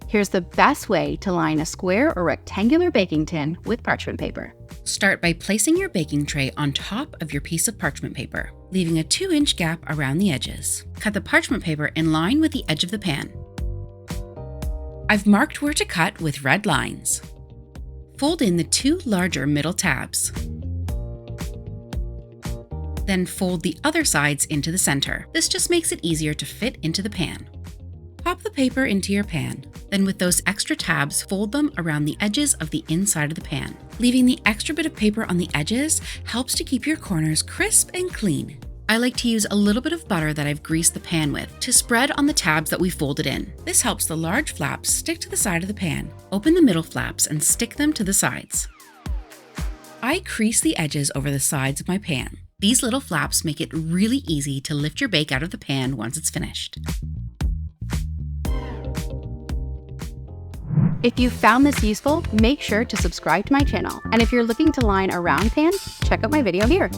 Here's the best way to line a square or rectangular baking tin with parchment paper. Start by placing your baking tray on top of your piece of parchment paper, leaving a 2-inch gap around the edges. Cut the parchment paper in line with the edge of the pan. I've marked where to cut with red lines. Fold in the 2 larger middle tabs. Then fold the other sides into the center. This just makes it easier to fit into the pan. Pop the paper into your pan. Then with those extra tabs, fold them around the edges of the inside of the pan. Leaving the extra bit of paper on the edges helps to keep your corners crisp and clean. I like to use a little bit of butter that I've greased the pan with to spread on the tabs that we folded in. This helps the large flaps stick to the side of the pan. Open the middle flaps and stick them to the sides. I crease the edges over the sides of my pan. These little flaps make it really easy to lift your bake out of the pan once it's finished. If you found this useful, make sure to subscribe to my channel. And if you're looking to line a round pan, check out my video here.